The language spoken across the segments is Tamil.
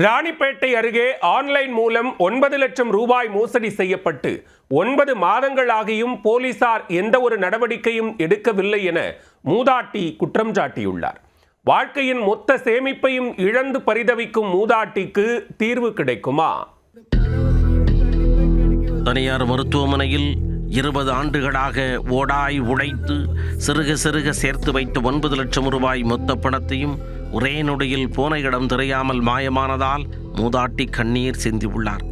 ராணிப்பேட்டை அருகே ஆன்லைன் மூலம் 9 லட்சம் ரூபாய் மோசடி செய்யப்பட்டு 9 மாதங்களாகியும் போலீசார் எந்த ஒரு நடவடிக்கையும் எடுக்கவில்லை என மூதாட்டி குற்றம் சாட்டியுள்ளார். வாழ்க்கையின் மொத்த சேமிப்பையும் இழந்து பரிதவிக்கும் மூதாட்டிக்கு தீர்வு கிடைக்குமா? தனியார் மருத்துவமனையில் 20 ஆண்டுகளாக ஓடாய் உழைத்து சிறுக சேர்த்து வைத்த 9 லட்சம் ரூபாய் மொத்த பணத்தையும் ஒரே நொடியில் போன இடம் தெரியாமல் மாயமானதால் மூதாட்டி கண்ணீர் சிந்தியுள்ளார்.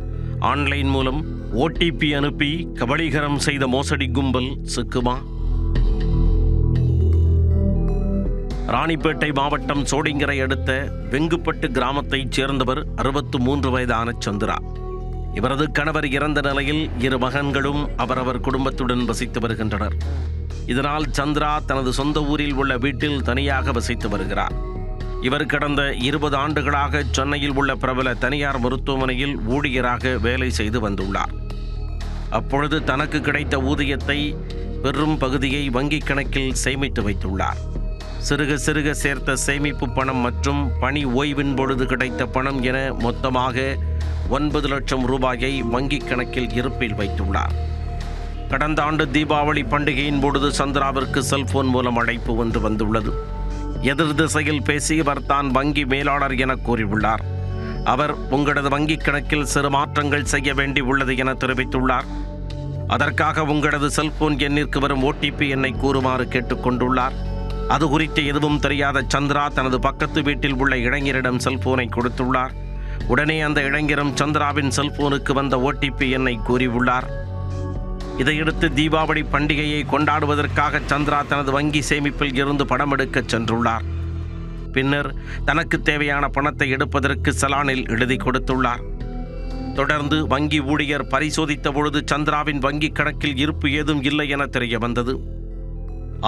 ஆன்லைன் மூலம் OTP அனுப்பி கபளீகரம் செய்த மோசடி கும்பல் சிக்குமா? ராணிப்பேட்டை மாவட்டம் சோடிங்கரை அடுத்த வெங்குப்பட்டு கிராமத்தைச் சேர்ந்தவர் 63 வயதான சந்திரா. இவரது கணவர் இறந்த நிலையில் 2 மகன்களும் அவரவர் குடும்பத்துடன் வசித்து வருகின்றனர். இதனால் சந்திரா தனது சொந்த ஊரில் உள்ள வீட்டில் தனியாக வசித்து வருகிறார். இவர் கடந்த 20 ஆண்டுகளாக சென்னையில் உள்ள பிரபல தனியார் மருத்துவமனையில் ஊழியராக வேலை செய்து வந்துள்ளார். அப்பொழுது தனக்கு கிடைத்த ஊதியத்தை பெரும் பகுதியை வங்கிக் கணக்கில் சேமித்து வைத்துள்ளார். சிறுக சேர்த்த சேமிப்பு பணம் மற்றும் பணி ஓய்வின் பொழுது கிடைத்த பணம் என மொத்தமாக 9 லட்சம் ரூபாயை வங்கிக் கணக்கில் இருப்பில் வைத்துள்ளார். கடந்த ஆண்டு தீபாவளி பண்டிகையின் பொழுது சந்திராவிற்கு செல்போன் மூலம் அழைப்பு ஒன்று வந்துள்ளது. எதிர் திசையில் பேசி இவர் தான் வங்கி மேலாளர் என கூறியுள்ளார். அவர் உங்களது வங்கிக் கணக்கில் சிறு மாற்றங்கள் செய்ய வேண்டி உள்ளது என தெரிவித்துள்ளார். அதற்காக உங்களது செல்போன் எண்ணிற்கு வரும் OTP எண்ணை கூறுமாறு கேட்டுக்கொண்டுள்ளார். அது குறித்து எதுவும் தெரியாத சந்திரா தனது பக்கத்து வீட்டில் உள்ள இளைஞரிடம் செல்போனை கொடுத்துள்ளார். உடனே அந்த இளைஞரும் சந்திராவின் செல்போனுக்கு வந்த OTP எண்ணை கூறியுள்ளார். இதையடுத்து தீபாவளி பண்டிகையை கொண்டாடுவதற்காக சந்திரா தனது வங்கி சேமிப்பில் இருந்து பணம் எடுக்க சென்றுள்ளார். பின்னர் தனக்கு தேவையான பணத்தை எடுப்பதற்கு சலானில் எழுதி கொடுத்துள்ளார். தொடர்ந்து வங்கி ஊழியர் பரிசோதித்த பொழுது சந்திராவின் வங்கி கணக்கில் இருப்பு ஏதும் இல்லை என தெரிய வந்தது.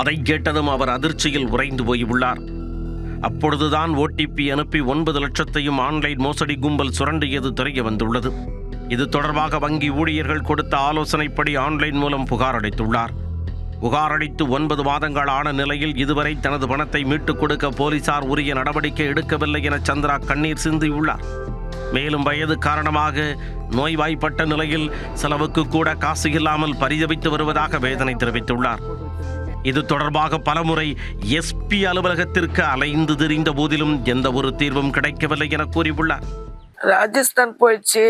அதை கேட்டதும் அவர் அதிர்ச்சியில் உறைந்து போயுள்ளார். அப்பொழுதுதான் OTP அனுப்பி 9 லட்சத்தையும் ஆன்லைன் மோசடி கும்பல் சுரண்டியது தெரிய வந்துள்ளது. இது தொடர்பாக வங்கி ஊழியர்கள் கொடுத்த ஆலோசனைப்படி ஆன்லைன் மூலம் புகார் அளித்துள்ளார். புகார் அளித்து 9 மாதங்கள் ஆன நிலையில் இதுவரை தனது பணத்தை மீட்டுக் கொடுக்க போலீசார் உரிய நடவடிக்கை எடுக்கவில்லை என சந்திரா கண்ணீர் சிந்தியுள்ளார். மேலும் வயது காரணமாக நோய்வாய்ப்பட்ட நிலையில் செலவுக்கு கூட காசு இல்லாமல் பரிதவித்து வருவதாக வேதனை தெரிவித்துள்ளார். இது தொடர்பாக பலமுறை SP அலுவலகத்திற்கு அலைந்து திரிந்த போதிலும் எந்த ஒரு தீர்வும் கிடைக்கவில்லை என கூறியுள்ளார். ராஜஸ்தான் போயிடுச்சு,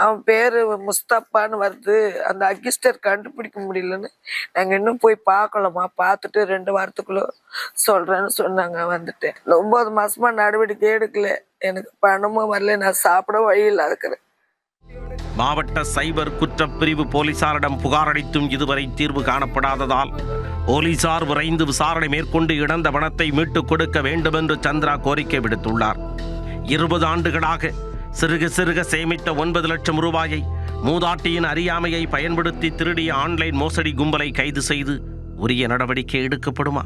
அவன் பேரு முஸ்தப்பான்னு வருது, அந்த அகிஸ்டர் கண்டுபிடிக்க முடியலன்னு நாங்க இன்னும் போய் பார்க்கலாமா, பார்த்துட்டு 2 வாரத்துக்குள்ள சொல்றேன்னு சொன்னாங்க. வந்துட்டேன். 9 மாசமா நடவடிக்கை எடுக்கல, எனக்கு பணமும் வரல, நான் சாப்பிட வழி இல்லாத இருக்கிறேன். மாவட்ட சைபர் குற்றப்பிரிவு போலீசாரிடம் புகார் அளித்தும் இதுவரை தீர்வு காணப்படாததால் போலீசார் விரைந்து விசாரணை மேற்கொண்டு இழந்த பணத்தை மீட்டுக் கொடுக்க வேண்டும் என்று சந்திரா கோரிக்கை விடுத்துள்ளார். 20 ஆண்டுகளாக சிறுக சேமித்த 9 லட்சம் ரூபாயை மூதாட்டியின் அறியாமையை பயன்படுத்தி திருடிய ஆன்லைன் மோசடி கும்பலை கைது செய்து உரிய நடவடிக்கை எடுக்கப்படுமா?